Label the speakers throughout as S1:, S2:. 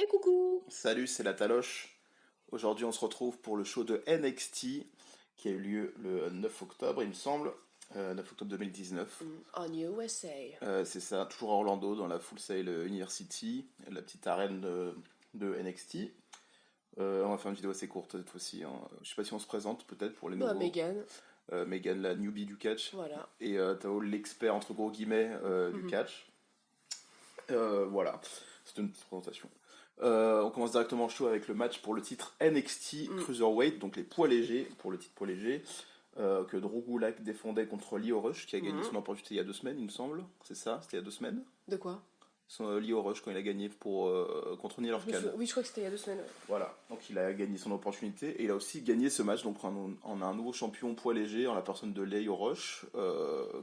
S1: Et coucou!
S2: Salut, c'est la Taloche. Aujourd'hui, on se retrouve pour le show de NXT qui a eu lieu le 9 octobre, il me semble, 9 octobre 2019.
S1: En USA.
S2: C'est ça, toujours à Orlando, dans la Full Sail University, la petite arène de NXT. On va faire une vidéo assez courte cette fois-ci, hein. Je sais pas si on se présente peut-être pour les nouveaux.
S1: Megan,
S2: Megan, la newbie du catch.
S1: voilà.
S2: Et Tao, l'expert entre gros guillemets du catch. Voilà, c'est une petite présentation. On commence directement le show avec le match pour le titre NXT Cruiserweight, donc les poids légers, pour le titre poids léger, que Drew Gulak défendait contre Lio Rush, qui a gagné son opportunité il y a 2 semaines, il me semble. C'est ça, c'était il y a 2 semaines.
S1: De quoi?
S2: Lio Rush, quand il a gagné contre Neil Orkan.
S1: Oui, je crois que c'était il y a 2 semaines. Ouais.
S2: Voilà, donc il a gagné son opportunité et il a aussi gagné ce match. Donc on a un nouveau champion poids léger en la personne de Lio Rush,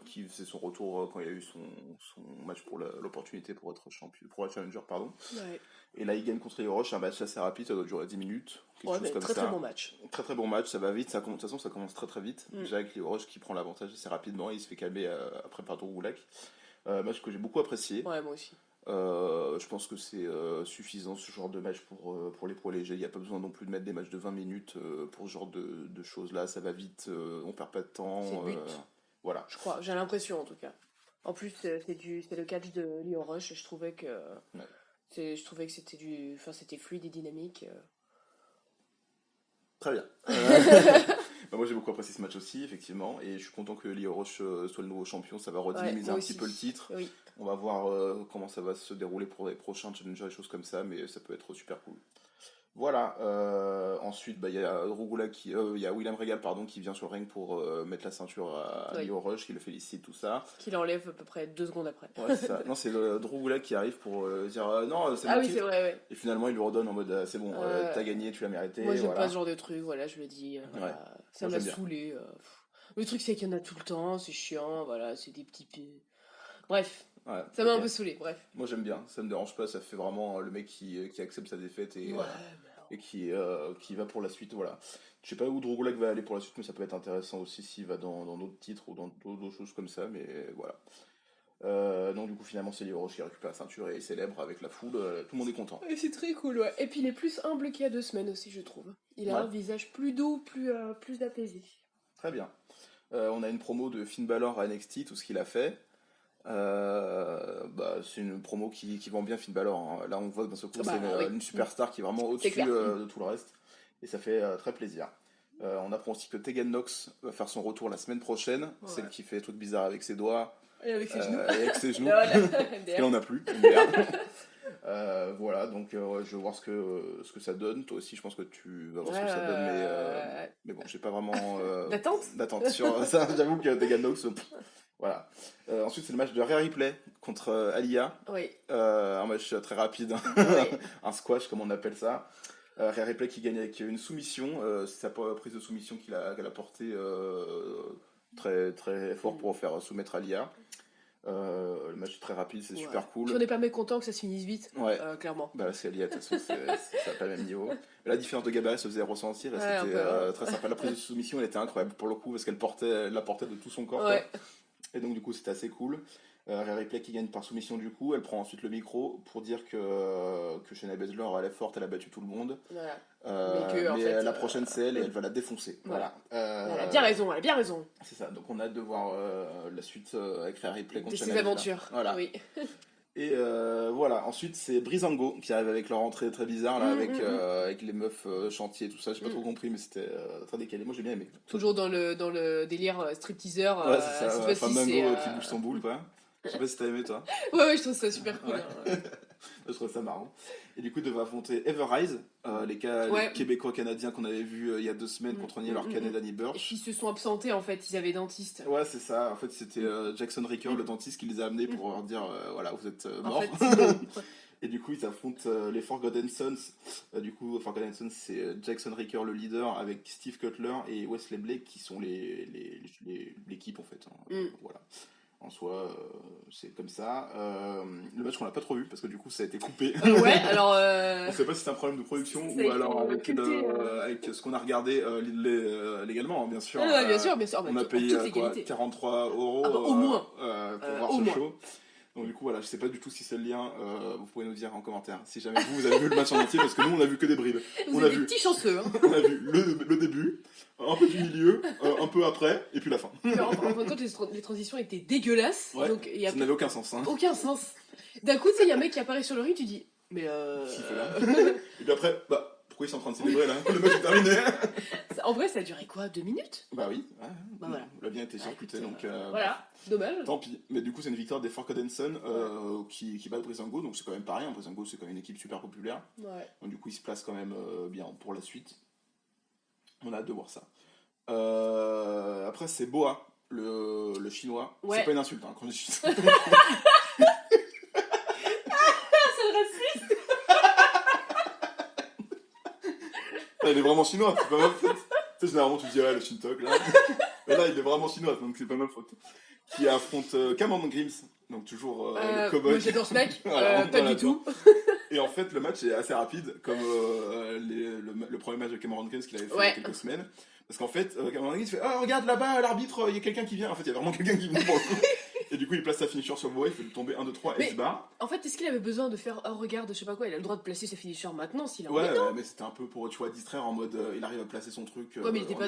S2: qui faisait son retour quand il a eu son match pour l'opportunité pour être champion, pour être challenger, pardon.
S1: Ouais.
S2: Et là il gagne contre Lio Rush, un match assez rapide, ça doit durer 10 minutes.
S1: Ouais, mais très très bon match.
S2: Très très bon match, ça va vite, de toute façon ça commence très très vite. Déjà avec Lio Rush qui prend l'avantage assez rapidement, et il se fait calmer après par Drew Gulak. Match que j'ai beaucoup apprécié.
S1: Ouais, moi aussi.
S2: Je pense que c'est suffisant ce genre de match pour les poids légers. Il n'y a pas besoin non plus de mettre des matchs de 20 minutes pour ce genre de choses là. Ça va vite, on perd pas de temps.
S1: C'est le but.
S2: Voilà.
S1: Je crois, j'ai l'impression en tout cas. En plus, c'est le catch de Lio Rush et je trouvais que c'était fluide et dynamique.
S2: Très bien. Bah, moi j'ai beaucoup apprécié ce match aussi, effectivement, et je suis content que Lio Rush soit le nouveau champion. Ça va redynamiser un petit peu le titre.
S1: Oui.
S2: On va voir comment ça va se dérouler pour les prochains challengers et choses comme ça, mais ça peut être super cool. Voilà. Ensuite, il y a Drew Gulak il y a William Regal pardon, qui vient sur le ring pour mettre la ceinture à Lio Rush, qui le félicite, tout ça.
S1: Qui l'enlève à peu près 2 secondes après.
S2: Ouais, c'est ça. Non, c'est Drew Gulak qui arrive pour dire non, c'est mon
S1: oui,
S2: titre.
S1: c'est vrai, ouais.
S2: Et finalement, il lui redonne en mode c'est bon, t'as gagné, tu l'as mérité.
S1: Moi, j'aime
S2: voilà.
S1: pas ce genre de truc, voilà, je le dis.
S2: Ouais.
S1: Ça
S2: Moi,
S1: m'a
S2: j'aime
S1: saoulé. Le truc, c'est qu'il y en a tout le temps, c'est chiant, voilà, c'est des petits. Bref.
S2: Ouais,
S1: ça m'a un peu saoulé, bref.
S2: Moi j'aime bien, ça me dérange pas, ça fait vraiment le mec qui accepte sa défaite et qui va pour la suite, voilà. Je sais pas où Drew Gulak va aller pour la suite, mais ça peut être intéressant aussi s'il va dans d'autres titres ou dans d'autres choses comme ça, mais voilà. Donc du coup finalement c'est Lio Rush qui récupère la ceinture et il célèbre avec la foule, tout le monde est content.
S1: Et c'est très cool, ouais. Et puis il est plus humble qu'il y a 2 semaines aussi, je trouve. Il a un visage plus doux, plus apaisé.
S2: Très bien. On a une promo de Finn Balor à NXT, tout ce qu'il a fait. C'est une promo qui vend bien Finn Balor, hein. Là on voit que d'un seul coup c'est une superstar qui est vraiment au-dessus de tout le reste et ça fait très plaisir. On apprend aussi que Tegan Nox va faire son retour la semaine prochaine, celle qui fait des trucs bizarres avec ses doigts
S1: et avec ses genoux,
S2: et on n'a plus voilà, donc je vais voir ce que ça donne. Toi aussi je pense que tu vas voir ce que ça donne, mais bon j'ai pas vraiment d'attente sur ça. J'avoue que Tegan Nox voilà. Ensuite, c'est le match de Rhea Ripley contre Aliyah.
S1: Oui.
S2: Un match très rapide, un squash comme on appelle ça. Rhea Ripley qui gagne avec une soumission. C'est sa prise de soumission qu'elle a portée très, très fort pour faire soumettre Aliyah. Le match est très rapide, c'est super cool.
S1: Puis on n'est pas mécontent que ça se finisse vite, clairement.
S2: Bah, c'est Aliyah, de toute façon, ça n'a pas le même niveau. Mais la différence de gabarit se faisait ressentir et c'était très sympa. La prise de soumission, elle était incroyable pour le coup parce qu'elle la portait de tout son corps.
S1: Ouais.
S2: Et donc du coup c'était assez cool. Rhea Ripley qui gagne par soumission du coup, elle prend ensuite le micro pour dire que Shayna Baszler elle est forte, elle a battu tout le monde.
S1: Voilà.
S2: Mais la prochaine c'est elle et elle va la défoncer. Voilà.
S1: Elle a bien raison,
S2: C'est ça, donc on a hâte de voir la suite avec Rhea Ripley contre
S1: ses
S2: Shayna Baszler.
S1: aventures.
S2: Voilà.
S1: Oui.
S2: Et voilà, ensuite c'est Breezango qui arrive avec leur entrée très bizarre là, avec les meufs chantiers et tout ça, j'ai pas trop compris mais c'était très décalé, moi j'ai bien aimé.
S1: Toujours dans le délire stripteaseur.
S2: Ouais c'est ça, enfin Mango qui bouge son boule quoi. Je sais pas si t'as aimé toi.
S1: Ouais je trouve ça super cool.
S2: Je trouve ça marrant. Et du coup il devait affronter Everrise, les Québécois-Canadiens qu'on avait vus il y a 2 semaines contre Neil Orkan et Danny Burch.
S1: Et qui se sont absentés en fait, ils avaient dentiste.
S2: Ouais c'est ça, en fait c'était Jackson Ricker le dentiste qui les a amenés pour leur dire voilà vous êtes morts.
S1: En fait,
S2: et du coup ils affrontent les Forgotten Sons. Du coup Forgotten Sons c'est Jackson Ricker le leader avec Steve Cutler et Wesley Blake qui sont l'équipe en fait. Voilà. En soi, c'est comme ça. Le match, on l'a pas trop vu parce que du coup, ça a été coupé.
S1: Ouais, alors.
S2: On sait pas si c'est un problème de production ou alors avec ce qu'on a regardé légalement, hein, bien sûr.
S1: Bien sûr.
S2: On a payé 43 €
S1: au moins.
S2: pour voir ce show. Donc du coup, voilà, je sais pas du tout si c'est le lien, vous pouvez nous dire en commentaire, si jamais vous avez vu le match en entier, parce que nous, on a vu que des bribes.
S1: Vous
S2: On a
S1: êtes des
S2: vu,
S1: petits chanceux, hein.
S2: on a vu le début, un peu du milieu, un peu après, et puis la fin.
S1: Mais en fin de compte, les transitions étaient dégueulasses,
S2: Ouais,
S1: donc il y a
S2: ça n'avait aucun sens. Hein.
S1: aucun sens. D'un coup, tu sais, il y a un mec qui apparaît sur le ring, tu dis, mais
S2: Qu'est-ce qu'il fait là Et puis après, pourquoi ils sont en train de célébrer là Le match est terminé.
S1: En vrai, ça a duré quoi, 2 minutes?
S2: Bah oui,
S1: Bah voilà.
S2: il a bien été circuité, donc...
S1: Voilà, dommage.
S2: Tant pis. Mais du coup, c'est une victoire des Forgotten Son qui bat Breezango, donc c'est quand même pas rien. Breezango, c'est quand même une équipe super populaire.
S1: Ouais.
S2: Donc du coup, il se place quand même bien pour la suite. On a hâte de voir ça. Après, c'est Boa, le chinois.
S1: Ouais.
S2: C'est pas une insulte, hein, quand je dis ça.
S1: C'est le raciste.
S2: Il est vraiment chinois, c'est pas ma faute. Tu sais, généralement, tu dis, le Shintok, là. Mais là, il est vraiment chinois, donc c'est pas ma faute. Qui affronte Cameron Grimes, donc toujours le cowboy.
S1: Moi, j'adore ce mec.
S2: Voilà,
S1: Pas
S2: voilà,
S1: du tout.
S2: Et en fait, le match est assez rapide, comme le premier match de Cameron Grimes qu'il avait fait il y a quelques semaines. Parce qu'en fait, Cameron Grimes fait « Oh, regarde là-bas, l'arbitre, il y a quelqu'un qui vient. » En fait, il y a vraiment quelqu'un qui vient pour le coup. Et du coup, il place sa finisher sur le bois, il fait tomber 1, 2, 3 et il se barre.
S1: En fait, est-ce qu'il avait besoin de faire un regard de je sais pas quoi? Il a le droit de placer sa finisher maintenant s'il a
S2: Ouais,
S1: envie, non?
S2: mais c'était un peu pour, tu vois, distraire en mode il arrive à placer son truc.
S1: Ouais, mais il était pas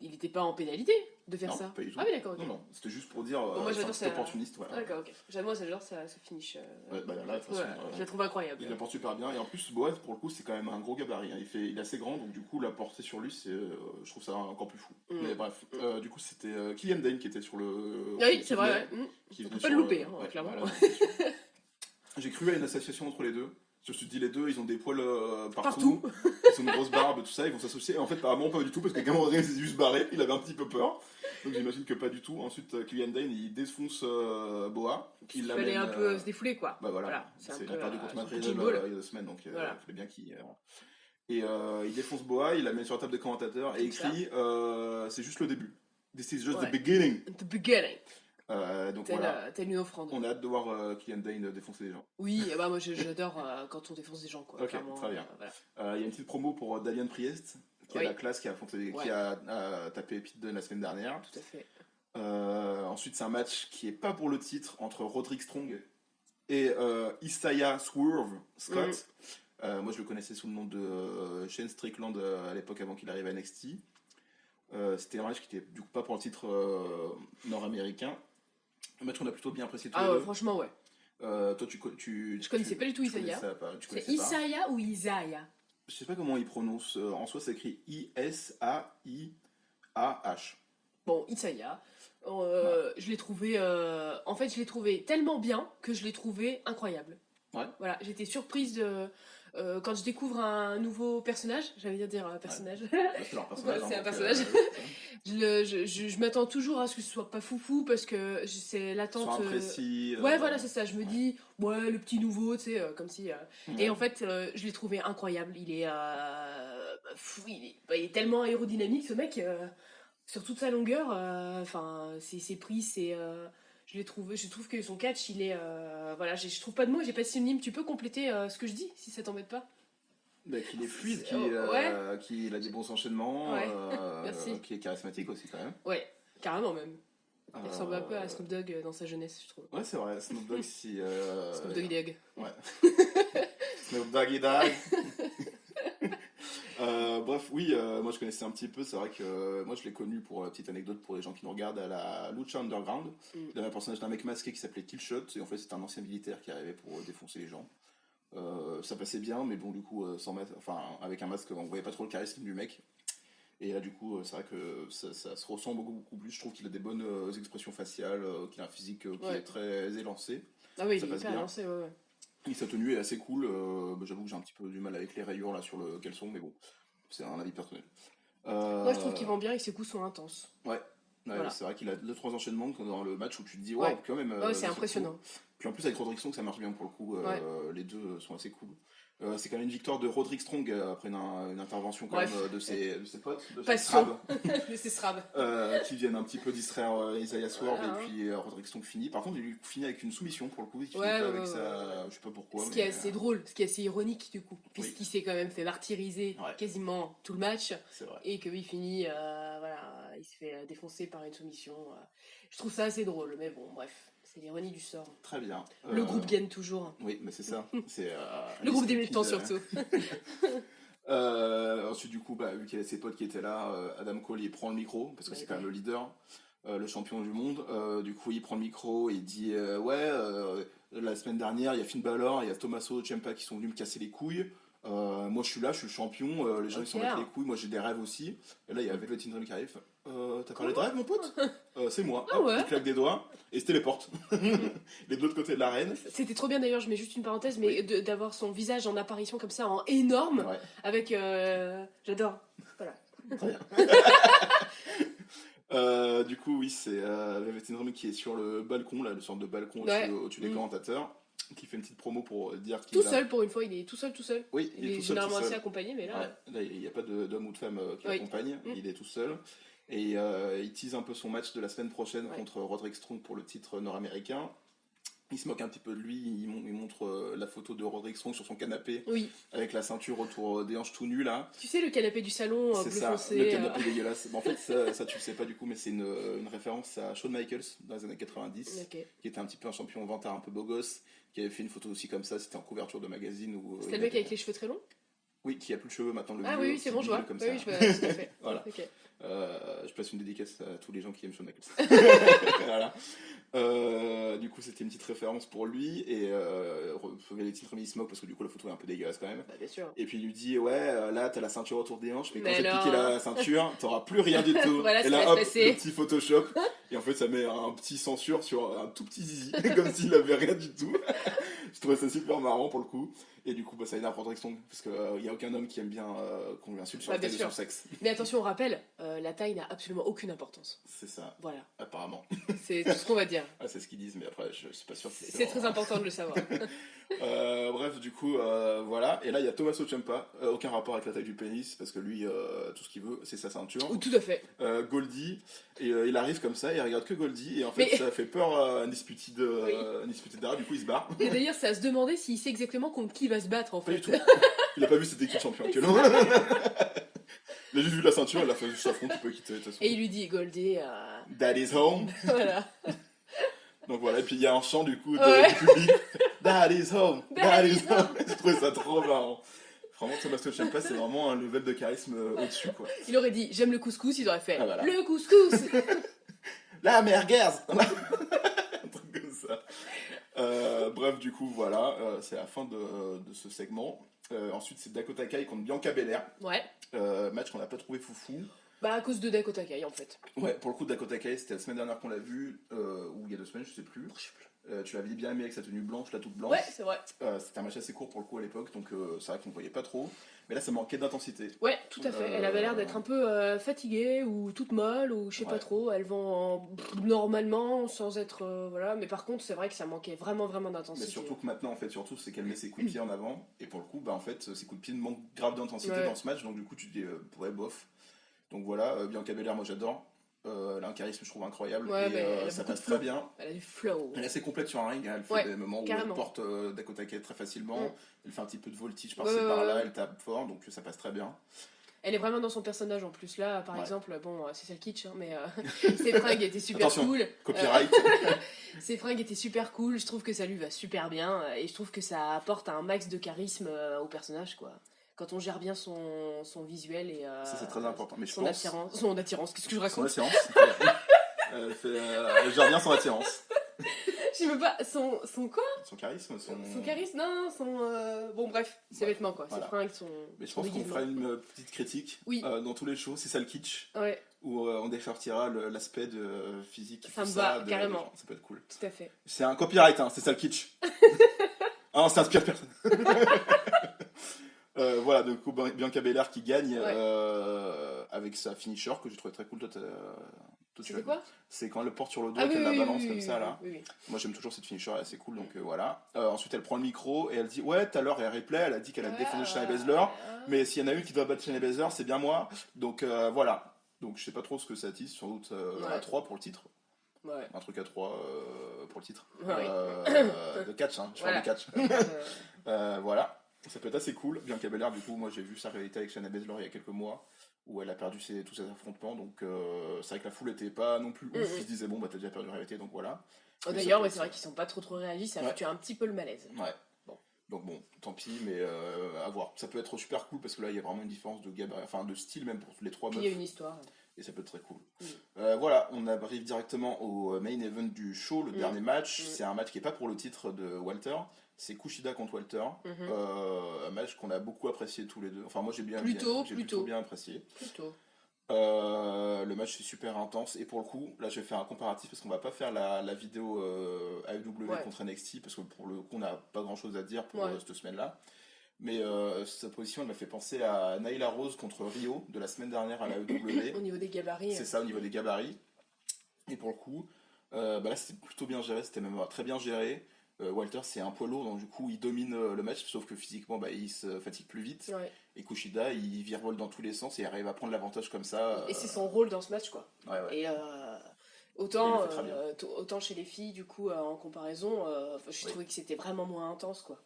S1: il était pas en pénalité de faire
S2: non,
S1: ça.
S2: Pas du tout.
S1: Ah oui, d'accord, ok.
S2: Non, c'était juste pour dire
S1: Bon, moi, j'adore
S2: c'est opportuniste. Voilà.
S1: D'accord, ok. J'adore sa finish.
S2: Ouais, bah là, de toute façon,
S1: je la trouve incroyable.
S2: Il la porte super bien. Et en plus, Boaz, pour le coup, c'est quand même un gros gabarit. Hein. Il est assez grand, donc du coup, la portée sur lui, je trouve ça encore plus fou. Mais bref, du coup, c'était Killian Dane qui était sur le.
S1: Oui, c'est vrai, ouais.
S2: Qui
S1: On
S2: venait
S1: peut pas
S2: sur
S1: le louper, hein, clairement.
S2: Voilà, j'ai cru à une association entre les deux. Je me suis dit, les deux, ils ont des poils partout. Ils ont une grosse barbe, tout ça, ils vont s'associer. Et en fait, apparemment, pas du tout, parce que Cameron Grimes s'est juste barré. Il avait un petit peu peur. Donc j'imagine que pas du tout. Ensuite, Killian Dane, il défonce Boa.
S1: Il fallait un peu se défouler, quoi.
S2: Bah voilà.
S1: C'est
S2: il a perdu contre Madrid il y a 2 semaines, donc il fallait bien qu'il. Et il défonce Boa, il l'amène sur la table de commentateurs et écrit c'est juste le début. This is just the beginning.
S1: The beginning.
S2: Donc voilà.
S1: Telle une offrande.
S2: On a hâte de voir Killian Dane défoncer des gens.
S1: Oui, bah moi j'adore quand on défonce des gens, quoi.
S2: Ok, très bien.
S1: Voilà.
S2: Il y a une petite promo pour Dalian Priest, qui est la classe qui a tapé Pete Dunne la semaine dernière.
S1: Tout à fait.
S2: Ensuite, c'est un match qui est pas pour le titre entre Roderick Strong et Isaiah Swerve Scott. Moi, je le connaissais sous le nom de Shane Strickland à l'époque avant qu'il arrive à NXT. C'était un match qui était du coup pas pour le titre nord-américain. Un match qu'on a plutôt bien apprécié tous les deux.
S1: Franchement, ouais.
S2: Toi,
S1: je connaissais pas du tout Isaiah. C'est Isaiah ou Isaiah?
S2: Je sais pas comment il prononce. En soi, c'est écrit I-S-A-I-A-H.
S1: Bon, Isaiah. Je l'ai trouvé. En fait, je l'ai trouvé tellement bien que je l'ai trouvé incroyable.
S2: Ouais.
S1: Voilà, j'étais surprise de. Quand je découvre un nouveau personnage, j'allais dire un personnage.
S2: Ouais. C'est leur personnage.
S1: C'est un personnage. Je m'attends toujours à ce que ce soit pas foufou parce que c'est l'attente.
S2: Soit imprécis.
S1: Ouais, voilà, c'est ça. Je me dis, ouais, le petit nouveau, tu sais, comme si. Et en fait, je l'ai trouvé incroyable. Il est tellement aérodynamique, ce mec. Sur toute sa longueur, enfin, ses prises, je trouve que son catch, il est, voilà, je trouve pas de mots, j'ai pas de synonyme. Tu peux compléter ce que je dis, si ça t'embête pas?
S2: Qu'il est fluide, qu'il a des bons enchaînements, qui est charismatique aussi quand même.
S1: Ouais, carrément même. Il ressemble un peu à Snoop Dogg dans sa jeunesse, je trouve.
S2: Ouais, c'est vrai, Snoop Dogg si...
S1: Snoop Doggy Dogg.
S2: Ouais. Snoop Doggy Dogg. Bref, oui, moi je connaissais un petit peu, c'est vrai que moi je l'ai connu pour petite anecdote pour les gens qui nous regardent à la Lucha Underground. Il avait un personnage d'un mec masqué qui s'appelait Killshot, et en fait c'était un ancien militaire qui arrivait pour défoncer les gens. Ça passait bien, mais bon, du coup, avec un masque, on voyait pas trop le charisme du mec. Et là, du coup, c'est vrai que ça se ressent beaucoup plus. Je trouve qu'il a des bonnes expressions faciales, qu'il a un physique qui est très élancé.
S1: Ah oui, il est hyper élancé, ouais.
S2: Et sa tenue est assez cool. J'avoue que j'ai un petit peu du mal avec les rayures là sur le caleçon, mais bon, c'est un avis personnel.
S1: Moi, je trouve qu'il vend bien et que ses coups sont intenses.
S2: Ouais, voilà. C'est vrai qu'il a 2-3 enchaînements dans le match où tu te dis, quand même.
S1: C'est impressionnant.
S2: Puis en plus, avec Roderick Strong, ça marche bien pour le coup. Les deux sont assez cool. C'est quand même une victoire de Roderick Strong après une intervention quand même de ses potes, de ses Srab, qui viennent un petit peu distraire Isaiah Swerve et puis Roderick Strong finit. Par contre, il finit avec une soumission pour le coup. Il finit pas avec sa... Je sais pas pourquoi.
S1: Ce qui est assez drôle, ce qui est assez ironique du coup, puisqu'il s'est quand même fait martyriser quasiment tout le match.
S2: C'est vrai.
S1: Et qu'il finit, voilà, il se fait défoncer par une soumission. Je trouve ça assez drôle, mais bon, bref, c'est l'ironie du sort.
S2: Très bien.
S1: Le groupe gagne toujours.
S2: Oui, mais c'est ça. C'est,
S1: le groupe des militants surtout.
S2: Ensuite, du coup, vu qu'il y avait ses potes qui étaient là, Adam Cole il prend le micro, parce que c'est quand même le leader, le champion du monde. Du coup, il prend le micro et il dit la semaine dernière, il y a Finn Balor, il y a Tommaso Ciampa qui sont venus me casser les couilles. Moi, je suis là, je suis le champion, les gens ils s'en battent les couilles, moi j'ai des rêves aussi. Et là, il y a Velvet Dream qui arrive. T'as parlé de rêve, mon pote? C'est moi.
S1: Ah ouais.
S2: Il claque des doigts et c'était les portes. Les deux de côté de l'arène.
S1: C'était trop bien d'ailleurs, je mets juste une parenthèse, mais d'avoir son visage en apparition comme ça, en énorme, avec. J'adore. Voilà.
S2: Très bien. Du coup, oui, c'est Velvet Dream qui est sur le balcon, là, le sorte de balcon au-dessus des commentateurs, qui fait une petite promo pour dire qu'il
S1: seul pour une fois, il est tout seul.
S2: Oui,
S1: il est
S2: tout seul,
S1: généralement assez accompagné, mais là.
S2: Là, il n'y a pas d'homme ou de femme qui l'accompagne, il est tout seul. Et il tease un peu son match de la semaine prochaine contre Roderick Strong pour le titre nord-américain. Il se moque un petit peu de lui, il montre la photo de Roderick Strong sur son canapé, avec la ceinture autour des hanches tout nu là.
S1: Tu sais, le canapé du salon bleu foncé.
S2: Le canapé dégueulasse. En fait, ça tu le sais pas du coup, mais c'est une référence à Shawn Michaels dans les années 90, qui était un petit peu un champion vantard un peu beau gosse, qui avait fait une photo aussi comme ça, c'était en couverture de magazine.
S1: C'était le mec avec les cheveux très longs?
S2: Oui, qui a plus de cheveux maintenant. Le
S1: oui, c'est bon, je vois.
S2: Comme
S1: oui,
S2: ça.
S1: Je vois, tout à fait.
S2: Voilà.
S1: Okay.
S2: Je passe une dédicace à tous les gens qui aiment Shawn Michaels. Voilà. Du coup, c'était une petite référence pour lui. Et les titres, il se moque parce que du coup, la photo est un peu dégueulasse quand même.
S1: Bien sûr.
S2: Et puis il lui dit là, t'as la ceinture autour des hanches, mais quand j'ai piqué la ceinture, t'auras plus rien du tout.
S1: Voilà,
S2: et là, hop, le petit Photoshop. Et en fait, ça met un petit censure sur un tout petit zizi, comme s'il avait rien du tout. Je trouvais ça super marrant pour le coup. Et du coup, ça énerve Roderick Strong, parce qu'il n'y a aucun homme qui aime bien qu'on lui insulte sur la taille de son sexe.
S1: Mais attention, on rappelle, la taille n'a absolument aucune importance.
S2: C'est ça.
S1: Voilà.
S2: Apparemment.
S1: C'est tout ce qu'on va dire.
S2: C'est ce qu'ils disent, mais après, je suis pas sûr.
S1: C'est très important de le savoir.
S2: Bref, du coup, voilà. Et là, il y a Tommaso Ciampa, aucun rapport avec la taille du pénis, parce que lui, tout ce qu'il veut, c'est sa ceinture.
S1: Tout à fait.
S2: Goldie, et il arrive comme ça, et il regarde que Goldie, et en fait, ça fait peur à Undisputed Era, du coup, il se barre.
S1: Et d'ailleurs, c'est à se demander s'il sait exactement contre qui il va se battre, en fait.
S2: Pas du tout. Il a pas vu cette équipe champion actuellement. Il a juste vu la ceinture, il a fait juste sa front, tu peux quitter.
S1: Et il lui dit, Goldie...
S2: That is home.
S1: Voilà.
S2: Donc voilà, et puis il y a un chant du coup du public. That is home. That is home. Je trouvais ça trop marrant. Vraiment, Tommaso Ciampa, c'est vraiment un level de charisme au-dessus, quoi.
S1: Il aurait dit, j'aime le couscous, il aurait fait,
S2: voilà.
S1: Le couscous.
S2: La merguez. Un truc comme ça. Bref, du coup, voilà, c'est la fin de ce segment. Ensuite, c'est Dakota Kai contre Bianca Belair.
S1: Ouais.
S2: Match qu'on n'a pas trouvé foufou.
S1: À cause de Dakota Kai, en fait.
S2: Ouais, pour le coup, Dakota Kai, c'était la semaine dernière qu'on l'a vu, ou il y a 2 semaines, je sais plus. Tu l'avais bien aimé avec sa tenue blanche, la toute blanche.
S1: Ouais, c'est vrai.
S2: C'était un match assez court pour le coup à l'époque, donc c'est vrai qu'on ne voyait pas trop. Mais là, ça manquait d'intensité.
S1: Ouais, tout à fait. Elle avait l'air d'être un peu fatiguée ou toute molle ou je sais pas trop. Elle vend normalement sans être voilà. Mais par contre, c'est vrai que ça manquait vraiment d'intensité.
S2: Mais surtout que maintenant, en fait, c'est qu'elle met ses coups de pied en avant. Et pour le coup, en fait, ses coups de pied manquent grave d'intensité dans ce match. Donc du coup, tu te dis, bof. Donc voilà, Bianca Belair, moi j'adore. Elle a un charisme, je trouve, incroyable. Et ça passe très bien.
S1: Elle a du flow.
S2: Elle est assez complète sur un ring. Elle fait des moments où elle porte Dakota Kai très facilement. Elle fait un petit peu de voltige par-ci par-là. Elle tape fort, donc ça passe très bien.
S1: Elle est vraiment dans son personnage en plus. Là, par exemple, bon, c'est ça le kitsch, hein, mais ses fringues étaient super cool.
S2: Copyright.
S1: Ses fringues étaient super cool. Je trouve que ça lui va super bien. Et je trouve que ça apporte un max de charisme au personnage, quoi. Quand on gère bien son visuel et
S2: ça c'est très important. Mais
S1: son attirance, qu'est-ce que je raconte?
S2: Son attirance. Elle gère bien son attirance.
S1: Je sais pas, son quoi?
S2: Son charisme,
S1: son charisme, non, bon bref, ses vêtements quoi, ses fringues, son...
S2: Mais je pense qu'on fera une petite critique dans tous les shows, c'est ça le kitsch, où on défartira l'aspect physique.
S1: Ça me va, carrément.
S2: Ça peut être cool.
S1: Tout à fait.
S2: C'est un copyright, hein, c'est ça le kitsch. Ah non, ça inspire personne. Voilà, du coup, Bianca Belair qui gagne avec sa finisher que j'ai trouvé très cool.
S1: C'est quoi?
S2: C'est quand elle le porte sur le dos qu'elle la balance comme ça là.
S1: Oui.
S2: Moi j'aime toujours cette finisher, elle est assez cool, donc voilà. Ensuite elle prend le micro et elle dit ouais, tout à l'heure elle replay, elle a dit qu'elle a défendu Shayna Baszler, mais s'il y en a une qui doit battre Shayna Baszler, c'est bien moi. Donc voilà. Donc je sais pas trop ce que ça tease, sans doute à 3 pour le titre.
S1: Ouais.
S2: Un truc à 3 pour le titre.
S1: Ouais.
S2: De catch, hein, je parle de catch. Voilà. Ça peut être assez cool. Bianca Belair, du coup, moi j'ai vu sa réalité avec Shayna Baszler il y a quelques mois, où elle a perdu tous ses affrontements. Donc c'est vrai que la foule était pas non plus ouf. Ils se disaient, bon, bah t'as déjà perdu Rivalité, donc voilà.
S1: D'ailleurs, c'est vrai qu'ils sont pas trop réagis, ça a foutu un petit peu le malaise.
S2: Ouais. Donc bon, tant pis, mais à voir. Ça peut être super cool parce que là, il y a vraiment une différence de gabarit, enfin de style même pour les trois meufs.
S1: Puis il y a une histoire.
S2: Et ça peut être très cool. Voilà, on arrive directement au main event du show, le dernier match. C'est un match qui n'est pas pour le titre de Walter, c'est Kushida contre Walter. Un match qu'on a beaucoup apprécié tous les deux. Enfin, moi j'ai plutôt bien apprécié. Le match est super intense et pour le coup, là je vais faire un comparatif parce qu'on va pas faire la vidéo AEW contre NXT parce que pour le coup on n'a pas grand chose à dire pour cette semaine-là. Mais sa position elle m'a fait penser à Nyla Rose contre Rio de la semaine dernière à la AEW.
S1: Au niveau des gabarits.
S2: C'est ça, au niveau des gabarits. Et pour le coup, là c'était plutôt bien géré, c'était même très bien géré. Walter c'est un poids lourd donc du coup il domine le match sauf que physiquement il se fatigue plus vite et Kushida il virevole dans tous les sens et il arrive à prendre l'avantage comme ça
S1: et c'est son rôle dans ce match quoi. Et autant, autant chez les filles du coup en comparaison je trouvais que c'était vraiment moins intense quoi.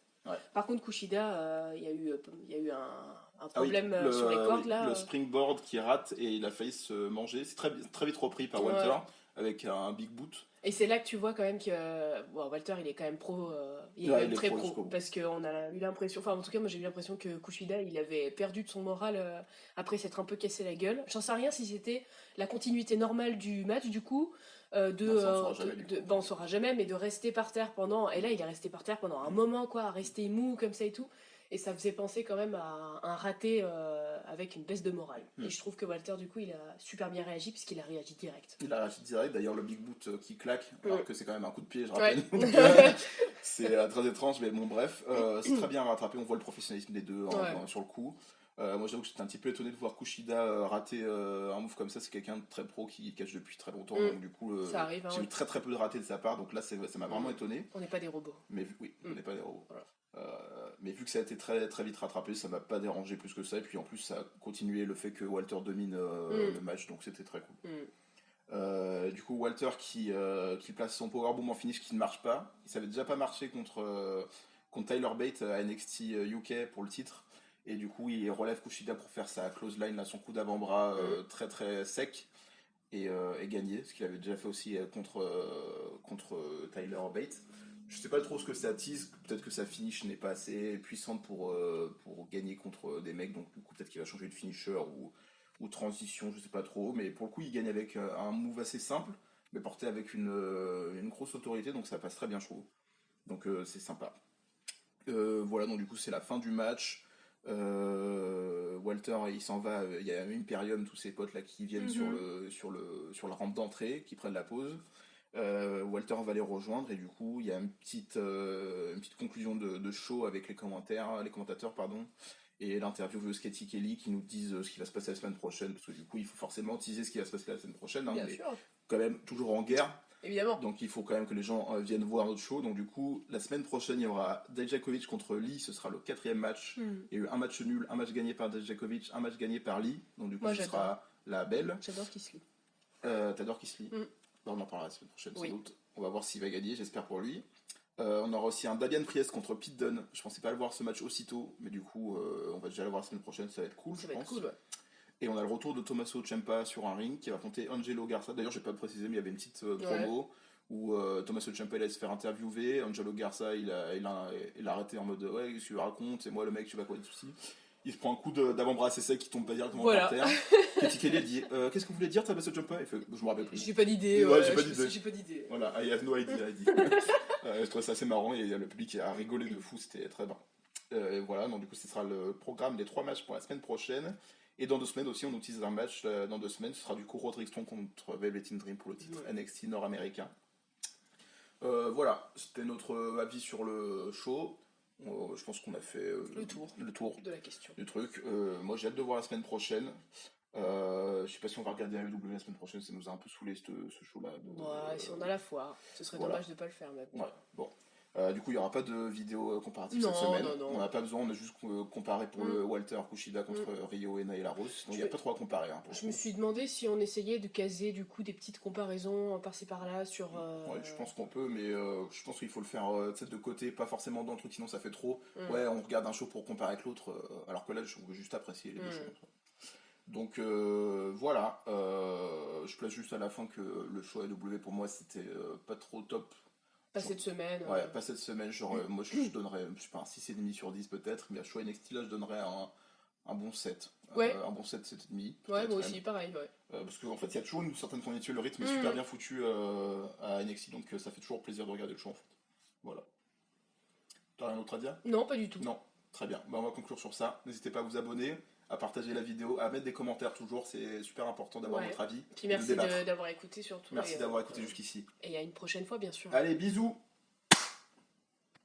S1: Par contre Kushida il y a eu un problème sur les cordes là.
S2: Le springboard qui rate et il a failli se manger, c'est très vite repris par Walter avec un big boot.
S1: Et c'est là que tu vois quand même que Walter il est quand même pro, il est quand même très pro parce qu'on a eu l'impression, enfin en tout cas moi j'ai eu l'impression que Kushida il avait perdu de son moral après s'être un peu cassé la gueule. J'en sais rien si c'était la continuité normale du match du coup, on saura jamais, mais de rester par terre pendant, et là il est resté par terre pendant un moment quoi, à rester mou comme ça et tout. Et ça faisait penser quand même à un raté avec une baisse de morale. Et je trouve que Walter, du coup, il a super bien réagi puisqu'il a réagi direct.
S2: Il a réagi direct, d'ailleurs le big boot qui claque, alors que c'est quand même un coup de pied, je rappelle. C'est très étrange, mais bon bref, c'est très bien rattrapé, on voit le professionnalisme des deux sur le coup. Moi j'avoue que j'étais un petit peu étonné de voir Kushida rater un move comme ça, c'est quelqu'un de très pro qui catch depuis très longtemps, donc du coup j'ai eu très peu de ratés de sa part, donc là ça m'a vraiment étonné.
S1: On n'est pas des robots.
S2: Mais on n'est pas des robots. Voilà. Mais vu que ça a été très, très vite rattrapé, ça m'a pas dérangé plus que ça. Et puis en plus, ça a continué le fait que Walter domine le match, donc c'était très cool. Du coup, Walter qui place son powerbomb en finish qui ne marche pas. Ça avait déjà pas marché contre Tyler Bate à NXT UK pour le titre. Et du coup, il relève Kushida pour faire sa close line, là, son coup d'avant-bras très très sec et gagner, ce qu'il avait déjà fait aussi contre Tyler Bate. Je sais pas trop ce que ça tease, peut-être que sa finish n'est pas assez puissante pour gagner contre des mecs, donc du coup peut-être qu'il va changer de finisher ou transition, je sais pas trop, mais pour le coup il gagne avec un move assez simple, mais porté avec une grosse autorité, donc ça passe très bien je trouve. Donc c'est sympa. Voilà, donc du coup c'est la fin du match. Walter il s'en va, il y a Imperium, tous ses potes là qui viennent sur la rampe d'entrée, qui prennent la pause. Walter va les rejoindre et du coup il y a une petite conclusion de show avec les commentateurs pardon, et l'intervieweuse Katie Kelly qui nous disent ce qui va se passer la semaine prochaine parce que du coup il faut forcément teaser ce qui va se passer la semaine prochaine, on est quand même toujours en guerre.
S1: Évidemment.
S2: Donc il faut quand même que les gens viennent voir notre show. Donc du coup, la semaine prochaine, il y aura Dijakovic contre Lee. Ce sera le 4e match. Il y a eu un match nul, un match gagné par Dijakovic, un match gagné par Lee. Donc du coup, ce sera la belle.
S1: J'adore Kisly.
S2: T'adores Kisly On en parlera la semaine prochaine sans doute. On va voir s'il va gagner, j'espère pour lui. On aura aussi un Damian Priest contre Pete Dunne. Je pensais pas le voir ce match aussitôt, mais du coup, on va déjà le voir la semaine prochaine. Ça va être cool, je pense.
S1: Cool, ouais.
S2: Et on a le retour de Tommaso Ciampa sur un ring qui va affronter Angelo Garza. D'ailleurs, je vais pas le préciser, mais il y avait une petite promo où Tommaso Ciampa allait se faire interviewer. Angelo Garza, il a arrêté en mode ouais, qu'est-ce que tu racontes? Et moi, le mec, tu vas quoi de soucis. Il se prend un coup d'avant-bras assez sec qui tombe pas directement par terre. Katie Kelly dit qu'est-ce que vous voulez dire, Tommaso Ciampa? Il fait je me rappelle plus.
S1: J'ai pas d'idée. J'ai pas d'idée.
S2: Voilà, I have no idea, il dit. Je trouvais ça assez marrant et le public a rigolé de fou, c'était très bien. Voilà, donc du coup, ce sera le programme des 3 matchs pour la semaine prochaine. Et dans 2 semaines aussi, on utilise un match. Dans 2 semaines, ce sera du coup Roderick Strong contre Velvet Dream pour le titre NXT nord-américain. Voilà, c'était notre avis sur le show. Je pense qu'on a fait le tour
S1: de la question.
S2: Du truc. Moi, j'ai hâte de voir la semaine prochaine. Je sais pas si on va regarder AEW la semaine prochaine, ça nous a un peu saoulé ce show-là.
S1: Si on a la foi, ce serait dommage de pas le faire maintenant.
S2: Ouais, bon. Du coup, il n'y aura pas de vidéo comparative cette semaine. Non. On n'a pas besoin, on a juste comparé pour le Walter Kushida contre Rio et Nyla Rose. Donc il n'y a pas trop à comparer.
S1: Je me suis demandé si on essayait de caser du coup des petites comparaisons par-ci par-là sur.
S2: Ouais, je pense qu'on peut, mais je pense qu'il faut le faire de côté, pas forcément dans le truc, sinon ça fait trop. Ouais, on regarde un show pour comparer avec l'autre, alors que là, je veux juste apprécier les deux shows. Donc voilà, je place juste à la fin que le choix AEW pour moi c'était pas trop top.
S1: Pas cette semaine.
S2: Ouais, pas cette semaine, genre moi je donnerais, je sais pas, un 6,5 sur 10 peut-être, mais à choix NXT là je donnerais un bon 7.
S1: Ouais.
S2: Un bon 7, 7,5.
S1: Ouais, moi
S2: peut-être
S1: aussi,
S2: même.
S1: pareil, ouais.
S2: Parce qu'en fait il y a toujours une certaine continuité, le rythme est super bien foutu à NXT, donc ça fait toujours plaisir de regarder le show en fait. Voilà. T'as rien d'autre à dire?
S1: Non, pas du tout.
S2: Non, très bien. Bah, on va conclure sur ça. N'hésitez pas à vous abonner, à partager la vidéo, à mettre des commentaires toujours, c'est super important d'avoir
S1: Ouais.
S2: votre avis
S1: Puis
S2: et de
S1: merci
S2: débattre.
S1: d'avoir écouté surtout.
S2: Merci d'avoir écouté jusqu'ici.
S1: Et à une prochaine fois, bien sûr.
S2: Allez, bisous!